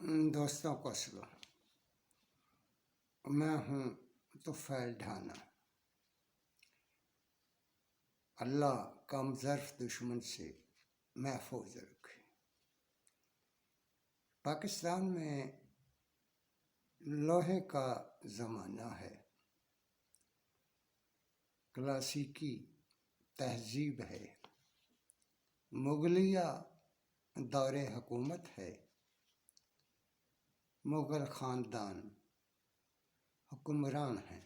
دوستوں کو سلام، میں ہوں طفیل ڈھانا۔ اللہ کم ظرف دشمن سے محفوظ رکھے۔ پاکستان میں لوہے کا زمانہ ہے، کلاسیکی تہذیب ہے، مغلیہ دور حکومت ہے، مغل خاندان حکمران ہیں۔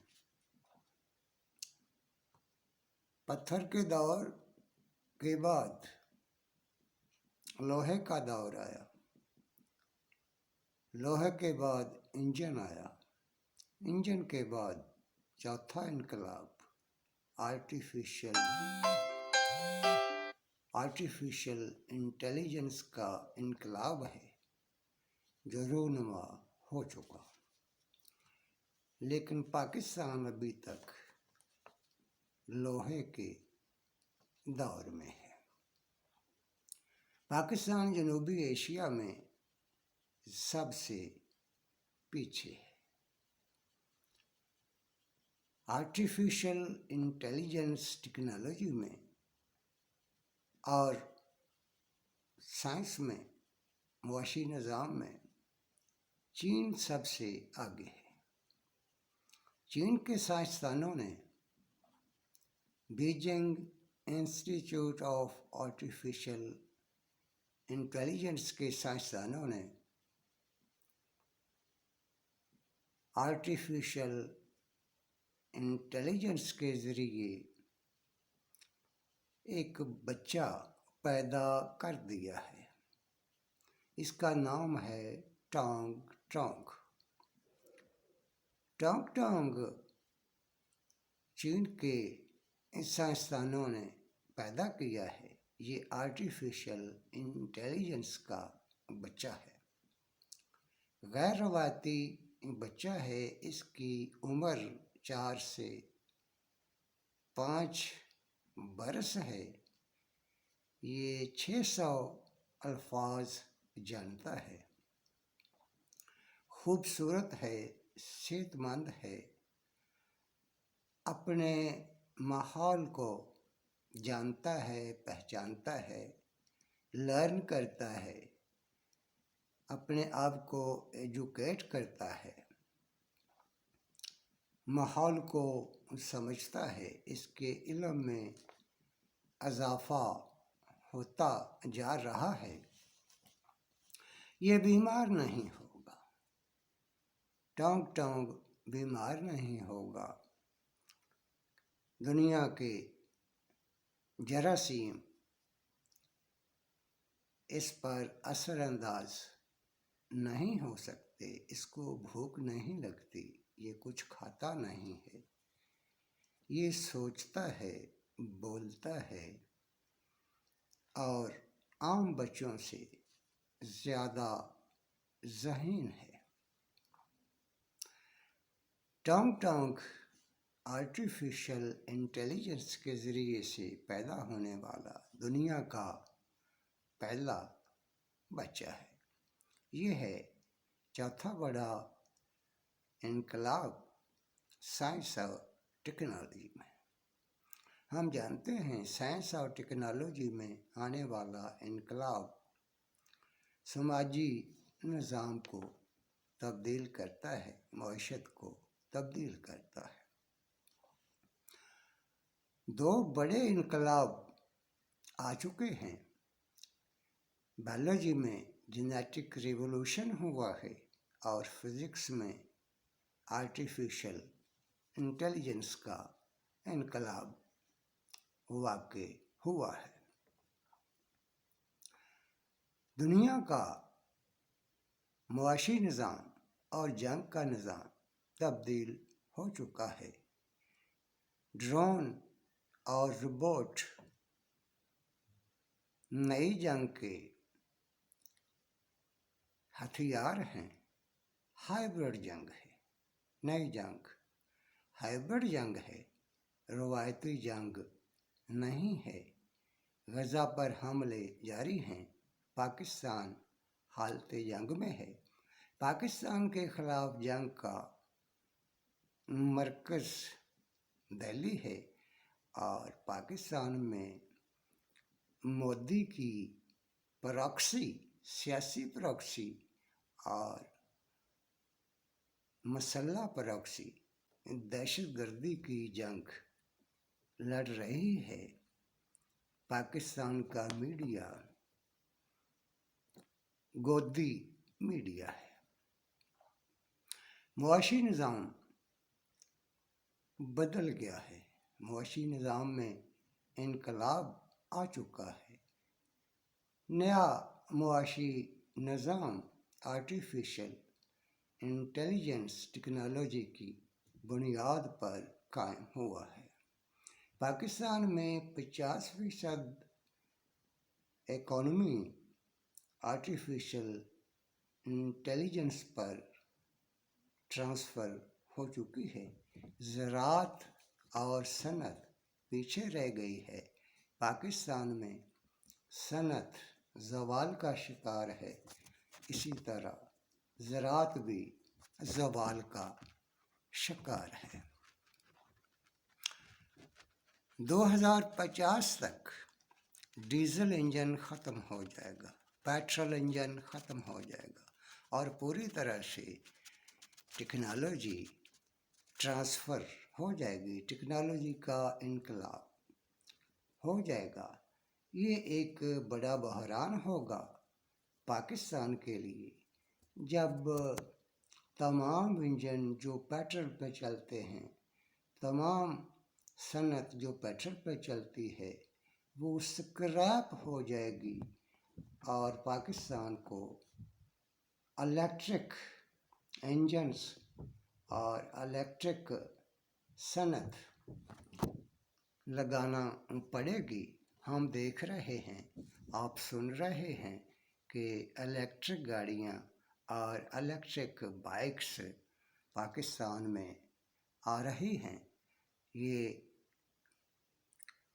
پتھر کے دور کے بعد لوہے کا دور آیا، لوہے کے بعد انجن آیا، انجن کے بعد چوتھا انقلاب آرٹیفیشل انٹیلیجنس کا انقلاب ہے جو رونما ہو چکا، لیکن پاکستان ابھی تک لوہے کے دور میں ہے۔ پاکستان جنوبی ایشیا میں سب سے پیچھے ہے۔ آرٹیفیشل انٹیلیجنس ٹیکنالوجی میں اور سائنس میں، معاشی نظام میں چین سب سے آگے ہے۔ چین کے سائنسدانوں نے Beijing institute of artificial intelligence کے سائنسدانوں نے آرٹیفیشل انٹیلیجنس کے ذریعے ایک بچہ پیدا کر دیا ہے۔ اس کا نام ہے ٹانگ ٹانگ۔ ٹانگ ٹانگ چین کے سائنسدانوں نے پیدا کیا ہے۔ یہ آرٹیفیشل انٹیلیجنس کا بچہ ہے، غیر روایتی بچہ ہے۔ اس کی عمر 4 سے 5 برس ہے۔ یہ 600 الفاظ جانتا ہے، خوبصورت ہے، صحت مند ہے، اپنے ماحول کو جانتا ہے، پہچانتا ہے، لرن کرتا ہے، اپنے آپ کو ایجوکیٹ کرتا ہے، ماحول کو سمجھتا ہے۔ اس کے علم میں اضافہ ہوتا جا رہا ہے۔ یہ بیمار نہیں ہوگا، ٹانگ ٹانگ بیمار نہیں ہوگا۔ دنیا کے جراثیم اس پر اثر انداز نہیں ہو سکتے، اس کو بھوک نہیں لگتی، یہ کچھ کھاتا نہیں ہے، یہ سوچتا ہے، بولتا ہے اور عام بچوں سے زیادہ ذہین ہے۔ ٹانگ ٹانگ آرٹیفیشل انٹیلیجنس کے ذریعے سے پیدا ہونے والا دنیا کا پہلا بچہ ہے۔ یہ ہے چوتھا بڑا انقلاب سائنس اور ٹیکنالوجی میں۔ ہم جانتے ہیں سائنس اور ٹیکنالوجی میں آنے والا انقلاب سماجی نظام کو تبدیل کرتا ہے، معیشت کو تبدیل کرتا ہے۔ 2 بڑے انقلاب آ چکے ہیں۔ بائیولوجی میں جینیٹک ریولوشن ہوا ہے اور فزکس میں آرٹیفیشل انٹیلیجنس کا انقلاب واقع ہوا ہے۔ دنیا کا معاشی نظام اور جنگ کا نظام تبدیل ہو چکا ہے۔ ڈرون اور روبوٹ نئی جنگ کے ہتھیار ہیں۔ ہائبرڈ جنگ ہے، نئی جنگ ہائبرڈ جنگ ہے، روایتی جنگ نہیں ہے۔ غزہ پر حملے جاری ہیں، پاکستان حالت جنگ میں ہے۔ پاکستان کے خلاف جنگ کا مرکز دہلی ہے اور پاکستان میں مودی کی پراکسی، سیاسی پراکسی اور مسلح پراکسی دہشت گردی کی جنگ لڑ رہی ہے۔ پاکستان کا میڈیا گودی میڈیا ہے۔ معاشی نظام بدل گیا ہے، معاشی نظام میں انقلاب آ چکا ہے۔ نیا معاشی نظام آرٹیفیشل انٹیلیجنس ٹیکنالوجی کی بنیاد پر قائم ہوا ہے۔ پاکستان میں 50% اکانومی آرٹیفیشل انٹیلیجنس پر ٹرانسفر ہو چکی ہے۔ زراعت اور صنعت پیچھے رہ گئی ہے۔ پاکستان میں صنعت زوال کا شکار ہے، اسی طرح زراعت بھی زوال کا شکار ہے۔ 2050 تک ڈیزل انجن ختم ہو جائے گا، پیٹرول انجن ختم ہو جائے گا اور پوری طرح سے ٹیکنالوجی ٹرانسفر ہو جائے گی، ٹیکنالوجی کا انقلاب ہو جائے گا۔ یہ ایک بڑا بحران ہوگا پاکستان کے لیے، جب تمام انجن جو پیٹرول پہ چلتے ہیں، تمام صنعت جو پیٹرول پہ چلتی ہے، وہ سکریپ ہو جائے گی اور پاکستان کو الیکٹرک انجنز اور الیکٹرک صنعت لگانا پڑے گی۔ ہم دیکھ رہے ہیں، آپ سن رہے ہیں کہ الیکٹرک گاڑیاں اور الیکٹرک بائکس پاکستان میں آ رہی ہیں۔ یہ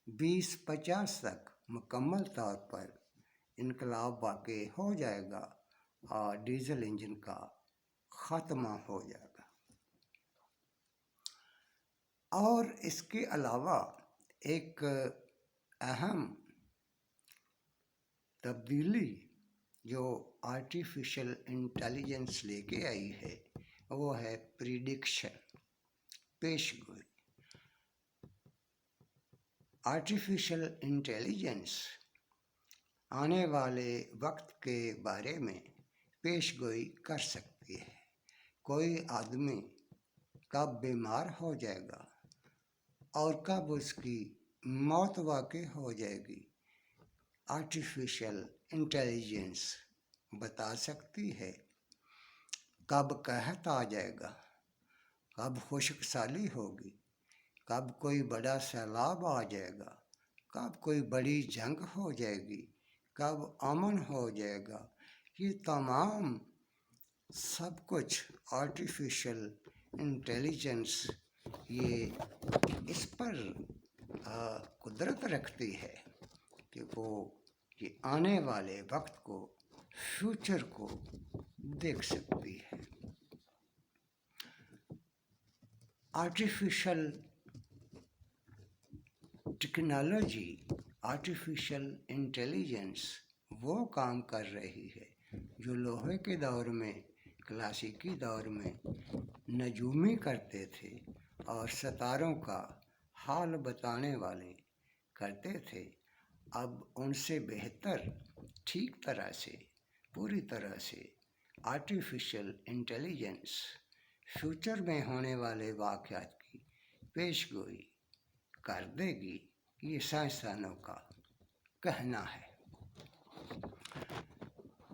2050 تک مکمل طور پر انقلاب واقع ہو جائے گا اور ڈیزل انجن کا خاتمہ ہو جائے گا۔ اور اس کے علاوہ ایک اہم تبدیلی جو آرٹیفیشل انٹیلیجنس لے کے آئی ہے، وہ ہے پریڈکشن، پیش گوئی۔ آرٹیفیشل انٹیلیجنس آنے والے وقت کے بارے میں پیش گوئی کر سکتی ہے۔ کوئی آدمی کب بیمار ہو جائے گا اور کب اس کی موت واقع ہو جائے گی، آرٹیفیشل انٹیلیجنس بتا سکتی ہے۔ کب قحط آ جائے گا، کب خشک سالی ہوگی، کب کوئی بڑا سیلاب آ جائے گا، کب کوئی بڑی جنگ ہو جائے گی، کب امن ہو جائے گا، یہ تمام سب کچھ آرٹیفیشل انٹیلیجنس یہ اس پر قدرت رکھتی ہے کہ وہ یہ آنے والے وقت کو، فیوچر کو دیکھ سکتی ہے۔ آرٹیفیشل ٹیکنالوجی، آرٹیفیشل انٹیلیجنس وہ کام کر رہی ہے جو لوہے کے دور میں، کلاسیکی دور میں نجومی کرتے تھے اور ستاروں کا حال بتانے والے کرتے تھے، اب ان سے بہتر، ٹھیک طرح سے، پوری طرح سے آرٹیفیشل انٹیلیجنس فیوچر میں ہونے والے واقعات کی پیش گوئی کر دے گی، یہ سائنسدانوں کا کہنا ہے۔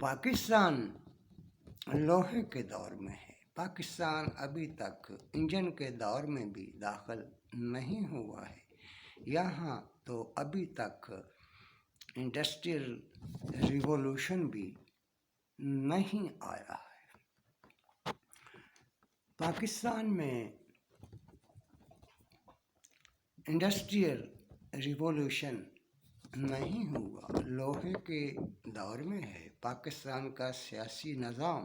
پاکستان لوہے کے دور میں ہے، پاکستان ابھی تک انجن کے دور میں بھی داخل نہیں ہوا ہے، یہاں تو ابھی تک انڈسٹریل ریولوشن بھی نہیں آیا ہے۔ پاکستان میں انڈسٹریل ریولوشن نہیں ہوا، لوہے کے دور میں ہے۔ پاکستان کا سیاسی نظام